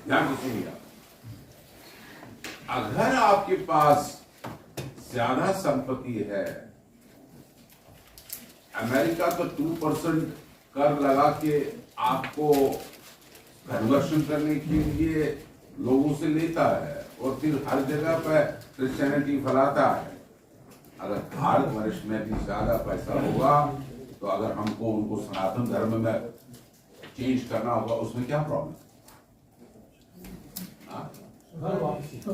ध्यान से सुनिए, अगर आपके पास ज्यादा संपत्ति है, अमेरिका तो 2% कर लगा के आपको कन्वर्शन करने के लिए लोगों से लेता है और फिर हर जगह पर क्रिश्चियनिटी फैलाता है। अगर भारतवर्ष में भी ज्यादा पैसा होगा तो अगर हमको उनको सनातन धर्म में चेंज करना होगा, उसमें क्या प्रॉब्लम? तो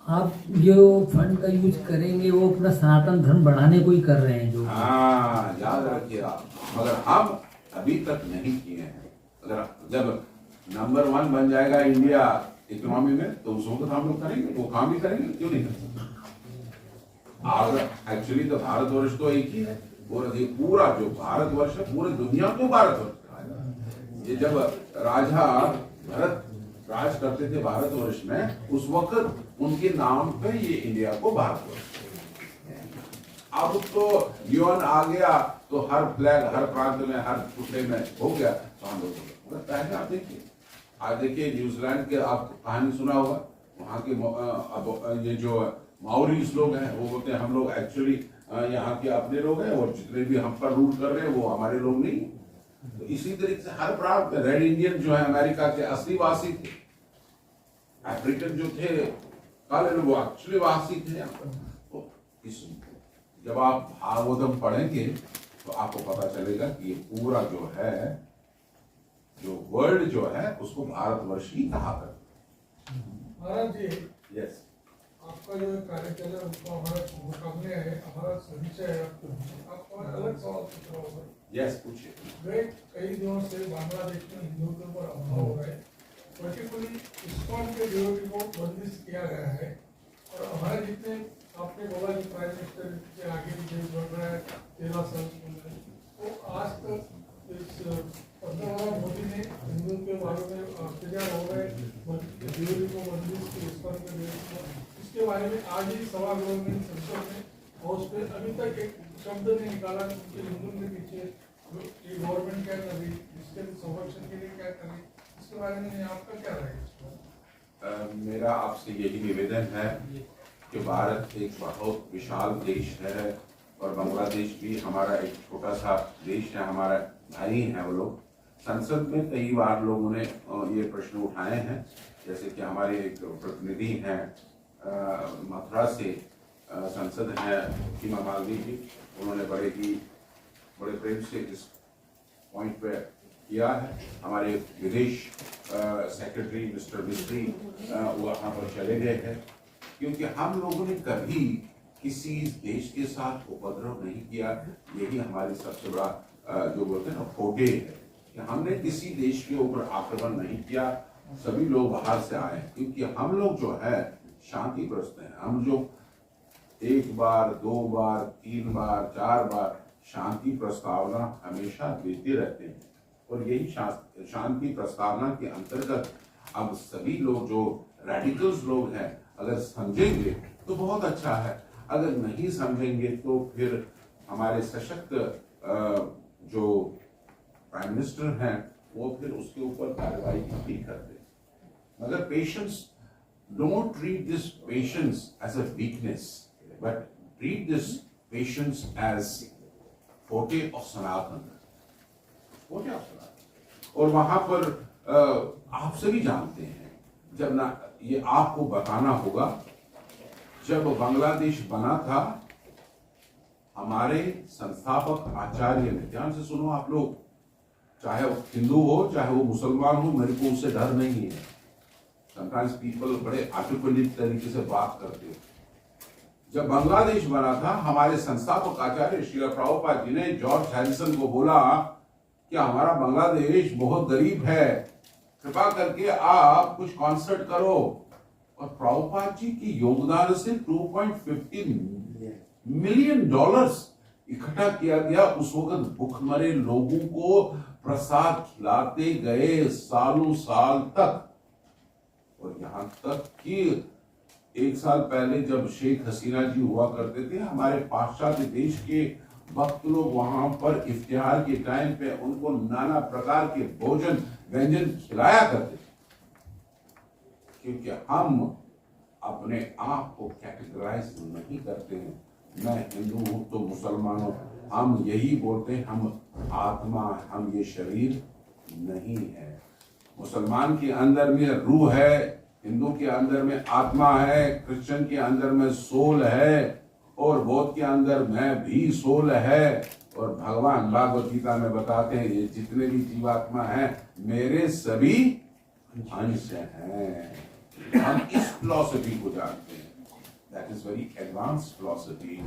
आप जो फंड का यूज करेंगे वो अपना सनातन धर्म बढ़ाने को ही कर रहे हैं जो। हाँ, याद रखिए आप, मगर हम अभी तक नहीं किए हैं। अगर जब नंबर 1 बन जाएगा इंडिया इकोनॉमी में तो उस वक्त हम लोग करेंगे, वो काम भी करेंगे, क्यों नहीं कर सकते? एक्चुअली तो भारतवर्ष तो एक ही है, पूरा जो भारतवर्ष है पूरे दुनिया को भारतवर्ष कहा है। ये जब राजा भरत राज करते थे भारतवर्ष में, उस वक्त उनके नाम पे ये इंडिया को भारतवर्ष। अब तो यूएन आ गया तो हर फ्लैग हर प्रांत में हर टुकड़े में हो गया, तो हम लोग पहले आप देखिए, आज देखिए न्यूजीलैंड के आप कहानी सुना होगा, वहाँ के अब ये जो माओरीज लोग हैं वो बोलते हैं हम लोग एक्चुअली यहाँ के अपने लोग हैं और जितने भी हम पर रूल कर रहे हैं वो हमारे लोग नहीं। तो इसी तरीके से हर प्रांत में रेड इंडियन जो है अमेरिका के असली वासी थे, अफ्रीकन जो थे काले लोग वो एक्चुअली वासी थे यहाँ पर। तो जब आप भागवतम पढ़ेंगे तो आपको पता चलेगा कि ये पूरा जो है जो वर्ल्ड जो है उसको भारतवर्ष ही कहा करते। महाराज जी, यस, आपका जो कार्यक्रम है उसको हमारा मुकाबले है, हमारा संचय है, आपको अलग सवाल पूछ रहा हूँ। यस, पूछिए। गए कई दिनों से बांग्लादेश में हिंदुओं के ऊपर हमला हो रहा है, पर्टिकुलरली इस्कॉन के डिवोटी को बंदिश किया गया है और हमारे जितने आपने बोला कि प्राइम मिनिस्टर के आगे भी देश बढ़ रहा है 13 साल में, तो आज तक इस 15 बार मोदी ने हिंदुओं के बारे में अत्याचार हो रहे डिवोटी को बंदिश की इस्कॉन के डिवोटी को, इसके बारे में आज ही सभागृह में संसद में हाउस पे अभी तक एक शब्द नहीं निकाला कि हिंदुओं के पीछे ये गवर्नमेंट क्या कर रही, इसके संरक्षण के लिए क्या कर रही, इसके बारे में आपका क्या राय है? मेरा आपसे यही निवेदन है कि भारत एक बहुत विशाल देश है और बांग्लादेश भी हमारा एक छोटा सा देश है, हमारा भाई है वो लोग। संसद में कई बार लोगों ने ये प्रश्न उठाए हैं, जैसे कि हमारे एक प्रतिनिधि हैं मथुरा से संसद है हिमा मालवी जी, उन्होंने बड़े प्रेम से इस पॉइंट पे किया है। हमारे विदेश सेक्रेटरी मिस्टर मिस्त्री वहाँ पर चले गए हैं, क्योंकि हम लोगों ने कभी किसी देश के साथ उपद्रव नहीं किया। यही हमारी सबसे बड़ा जो बोलते हैं ना फोटे है कि हमने किसी देश के ऊपर आक्रमण नहीं किया। सभी लोग बाहर से आए क्योंकि हम लोग जो है शांति प्रस्त हैं। हम जो 1 बार 2 बार 3 बार 4 बार शांति प्रस्तावना हमेशा देते रहते हैं और यही शांति प्रस्तावना के अंतर्गत अब सभी लोग जो रेडिकल्स लोग हैं अगर समझेंगे तो बहुत अच्छा है, अगर नहीं समझेंगे तो फिर हमारे सशक्त जो प्राइम मिनिस्टर हैं वो फिर उसके ऊपर कार्रवाई भी करते हैं। मगर patience, don't treat this patience as a weakness, but treat this patience as forte of Sanatan. Forte of Sanatan. और वहां पर आप सभी जानते हैं, जब ना ये आपको बताना होगा, जब बांग्लादेश बना था हमारे संस्थापक आचार्य ने, ध्यान से सुनो आप लोग, चाहे वो हिंदू हो चाहे वो मुसलमान हो, मेरे को उससे डर नहीं है। समटाइम्स पीपल बड़े आर्टिकुलेट तरीके से बात करते हैं। जब बांग्लादेश बना था हमारे संस्थापक आचार्य श्री प्रभुपाद जी ने जॉर्ज हैरिसन को बोला कि हमारा बांग्लादेश बहुत गरीब है, कृपा करके आप कुछ कॉन्सर्ट करो, और प्रभुपाद जी की योगदान से 2.50 मिलियन डॉलर्स इकट्ठा किया गया। उस वक्त भूखमरे लोगों को प्रसाद खिलाते गए सालों साल तक, और यहाँ तक कि 1 साल पहले जब शेख हसीना जी हुआ करते थे, हमारे पाश्चात्य देश के भक्त लोग वहां पर इफ्तिहार के टाइम पे उनको नाना प्रकार के भोजन व्यंजन खिलाया करते थे। क्योंकि हम अपने आप को कैटेगराइज नहीं करते हैं। मैं हिंदू हूँ तो मुसलमान हूँ, हम यही बोलते हैं हम आत्मा, हम ये शरीर नहीं है। मुसलमान के अंदर में रूह है, हिंदू के अंदर में आत्मा है, क्रिश्चियन के अंदर में सोल है, और बौद्ध के अंदर में भी सोल है। और भगवान भागवत गीता में बताते हैं ये जितने भी जीवात्मा हैं मेरे सभी अंश हैं। हम इस फिलॉसफी को जानते हैं, that is very advance philosophy.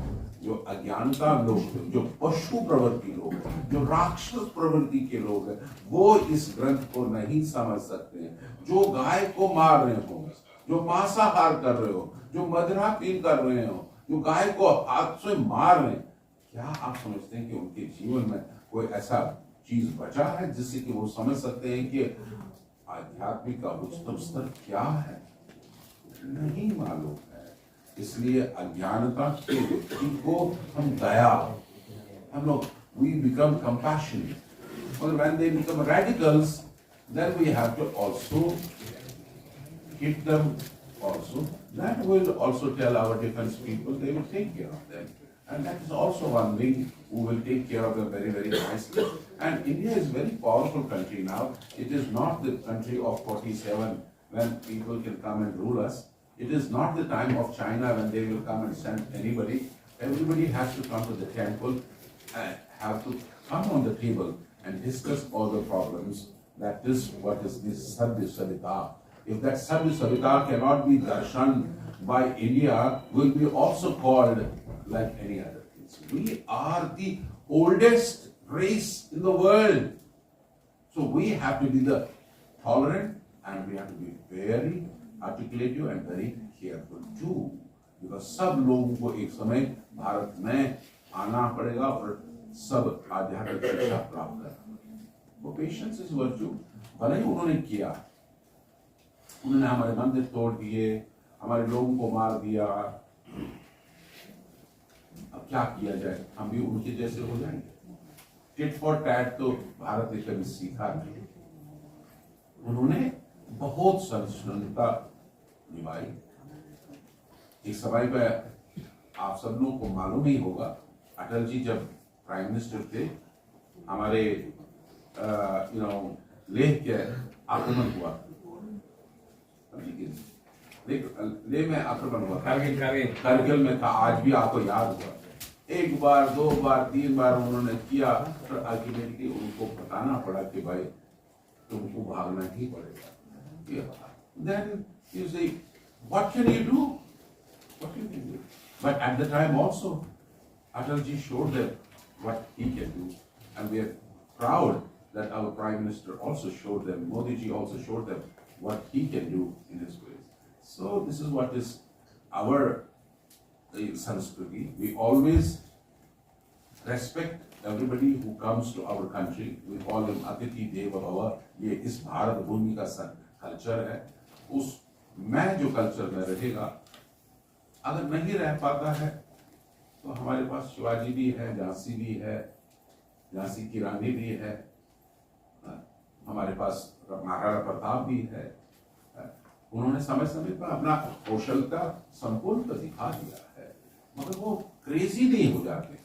जो अज्ञानता लोग, जो पशु प्रवृत्ति लोग, जो राक्षस प्रवृत्ति के लोग हैं, वो इस ग्रंथ को नहीं समझ सकते हैं। जो गाय को मार रहे हो, जो मांसाहार कर रहे हो, जो मदिरा पीन कर रहे हो, जो गाय को हाथ से मार रहे हैं, क्या आप समझते हैं कि उनके जीवन में कोई ऐसा चीज बचा है जिससे कि वो समझ सकते हैं कि आध्यात्मिक का उच्चतम स्तर क्या है? नहीं मालूम है। इसलिए अज्ञानता के व्यक्ति को हम दया, हम लोग we become compassionate. But when they become radicals, then we have to also hit them also. That will also tell our defense people, they will take care of them. And that is also one wing who will take care of them very, very nicely. And India is a very powerful country now. It is not the country of 47 when people can come and rule us. It is not the time of China when they will come and send anybody. Everybody has to come to the temple and have to come on the table and discuss all the problems. That is what is this Sadhya Savita. If that Sadhya Savita cannot be darshan by India, will be also called like any other things. We are the oldest race in the world. So we have to be the tolerant and we have to be very articulative and very careful too. Because सब लोगों को एक समय भारत में आना पड़ेगा और सब आध्यात्मिक शिक्षा प्राप्त करना। वो पेशेंस इज वर्च्यू। भले ही उन्होंने किया, उन्होंने हमारे मंदिर तोड़ दिए, हमारे लोगों को मार दिया, अब क्या किया जाए? हम भी उनके जैसे हो जाएंगे। टिट फॉर टैट तो भारत ने कभी सीखा नहीं। उन्होंने बहुत सहिष्णुता निभाई। एक समय पे आप सब लोगों को मालूम ही होगा, अटल जी जब प्राइम मिनिस्टर थे, हमारे लेह के आक्रमण हुआ, लेह में आक्रमण हुआ, कारगिल में था, आज भी आपको याद हुआ। एक बार, दो बार, तीन बार उन्होंने किया, तो अल्टीमेटली उनको बताना पड़ा कि भाई तुमको भागना ही पड़ेगा। Then you say, what can you do? What can you do? But at the time also, Atalji showed them what he can do, and we are proud that our Prime Minister also showed them, Modi ji also showed them what he can do in his ways. So this is what is our Sanskriti. We always respect everybody who comes to our country. We call them Atithi Deva Bhava. ये इस भारत भूमि का culture है। उस मैं जो culture में रहेगा, अगर नहीं रह पाता है तो हमारे पास शिवाजी भी है, झांसी भी है, झांसी की रानी भी है, हमारे पास महाराणा प्रताप भी है। उन्होंने समय समय पर अपना कौशलता संपूर्ण कर दिखा दिया है, मगर वो क्रेजी नहीं हो जाते,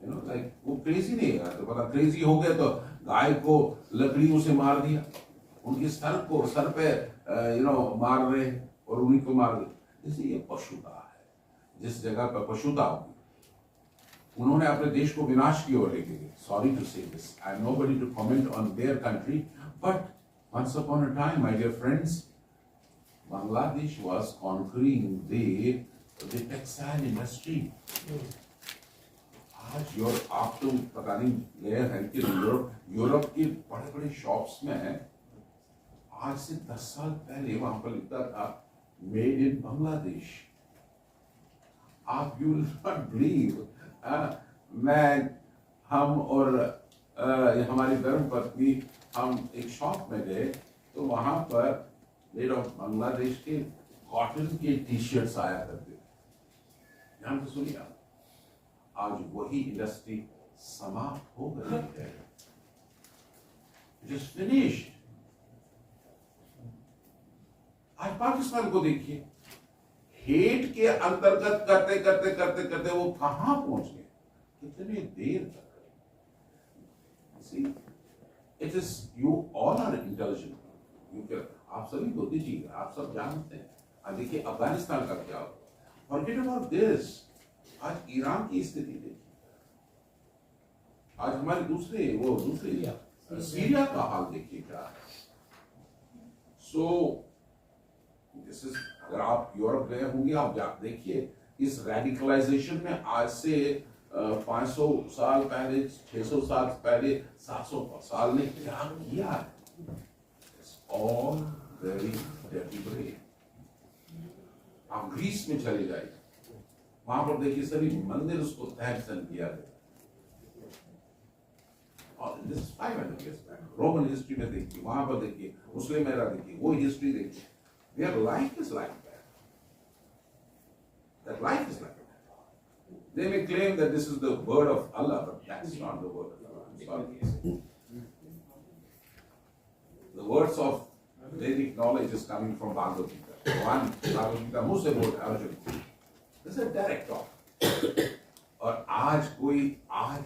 लाइक वो क्रेजी नहीं हो जाते। पता क्रेजी हो गए तो गाय को लकड़ियों से मार दिया, उनके सर पे मार रहे और उन्हीं को मार रहे। जैसे ये पशुता है। जिस जगह पर पशुता होगी, उन्होंने अपने देश को विनाश की ओर लेके गए। Sorry to say this, I am nobody to comment on their country, but once upon a time, my dear friends, Bangladesh was conquering the textile industry. आज आप तो पता नहीं गए हैं कि यूरोप के बड़े बड़े शॉप्स में आज से 10 साल पहले वहां पर लिखा था मेड इन बांग्लादेश। आप यू विल नॉट बिलीव, हम और हमारी धर्म पत्नी हम एक शॉप में गए तो वहां पर मेड ऑफ बांग्लादेश के कॉटन के टी शर्ट्स आया करते थे। ध्यान से सुनिए, आज वही इंडस्ट्री समाप्त हो गई है। It is finished. आज पाकिस्तान को देखिए, हेट के अंतर्गत करते करते करते करते वो कहां पहुंच गए, कितनी देर तक। See, it is you all are intelligent. You can, आप सभी बुद्धिजीवी, आप सब जानते हैं। अब देखिए अफगानिस्तान का क्या हुआ, forget about this। आज ईरान की स्थिति देखिए, आज हमारे दूसरे सीरिया का हाल देखिए क्या है। सो दिस इज, अगर आप यूरोप गए होंगे आप देखिए इस रेडिकलाइजेशन में आज से 500 साल पहले, 600 साल पहले, 700 साल में क्या किया है। It's all very deliberate। आप ग्रीस में चले जाइए, वहां पर देखिए सभी मंदिर उसको तहस-नहस किया गया। और this is 500 years back। Roman history में देखिए, वहां पर देखिए, मुस्लिम एरा देखिए, वो हिस्ट्री देखिए। Their life is like that। That life is like that। They may claim that this is the word of Allah, but that's not the word of Allah। I'm sorry to say। The words of Vedic knowledge is coming from Bhagavad Gita। One Bhagavad Gita मुझसे बोल Arjun, this is a direct talk। और आज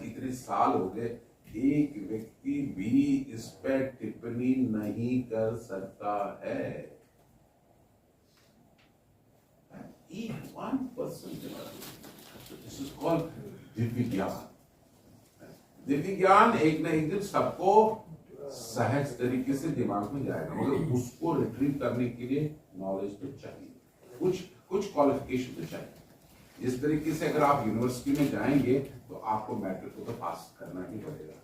इतने साल हो गए, एक व्यक्ति भी इस पर टिप्पणी नहीं कर सकता है। Even one person। This is called Divya ज्ञान। दिव्य ज्ञान एक न एक दिन सबको सहज तरीके से दिमाग में जाएगा, मगर उसको रिट्रीव करने के लिए नॉलेज तो चाहिए, कुछ क्वालिफिकेशन तो चाहिए। जिस तरीके से अगर आप यूनिवर्सिटी में जाएंगे तो आपको मैट्रिक को तो पास करना ही पड़ेगा,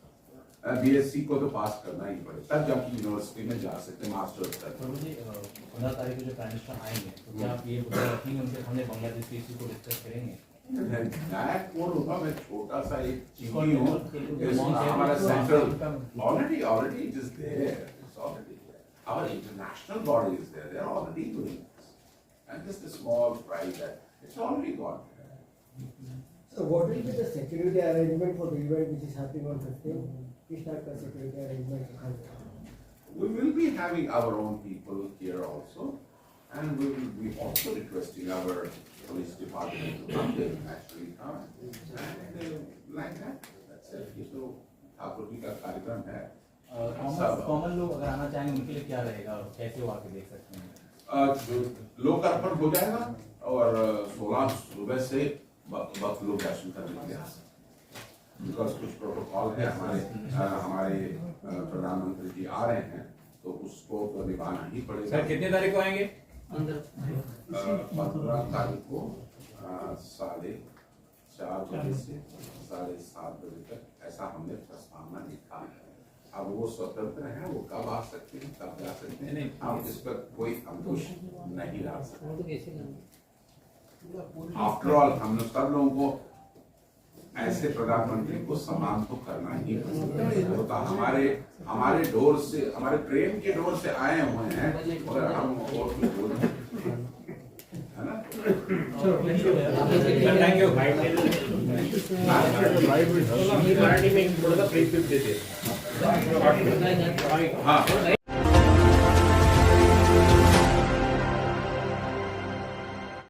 बीएससी को तो पास करना ही पड़ेगा, तब जाके यूनिवर्सिटी में जा सकते हैं मास्टर्स करके। 15 तारीख को जो प्राइम मिनिस्टर आएंगे तो क्या आप ये बता रखेंगे उनके सामने बांग्लादेश की इश्यू को डिस्कस करेंगे? मैं कौन होगा, मैं छोटा सा एक चीनी हूँ। हमारा central already it is there। It's already there। Our international body is there। They are already doing this। And just a small pride that it's already gone there। So what will be the security arrangement for the event which is happening on 15th? Which type of security arrangement? We will be having our own people here also, and we will be also requesting our police department to come there naturally come and like that। That's it। ये तो ठाकुर जी का कार्यक्रम है। Common लोग अगर आना चाहेंगे उनके लिए क्या रहेगा और कैसे वो आके देख सकते हैं? जो लोकार्पण हो जाएगा और 16 सुबह से वक्त लोग दर्शन करने के लिए आ सकते हैं। बिकॉज कुछ प्रोटोकॉल है, हमारे प्रधानमंत्री जी आ रहे हैं तो उसको तो निभाना ही पड़ेगा। सर कितने तारीख को आएंगे? 15 तारीख को 4:30 बजे से 7:30 बजे तक ऐसा हमने प्रस्तावना लिखा है। अब वो स्वतंत्र हैं, वो कब आ सकते हैं कब जा सकते हैं, हम इस पर कोई अंकुश नहीं डाल सकते। आफ्टर ऑल हम सब लोगों को ऐसे प्रधानमंत्री को सम्मान तो करना ही होता। हमारे डोर से, हमारे ट्रेन के डोर से आए हुए हैं, मगर हम और कुछ बोल है ना। Thank you. हाँ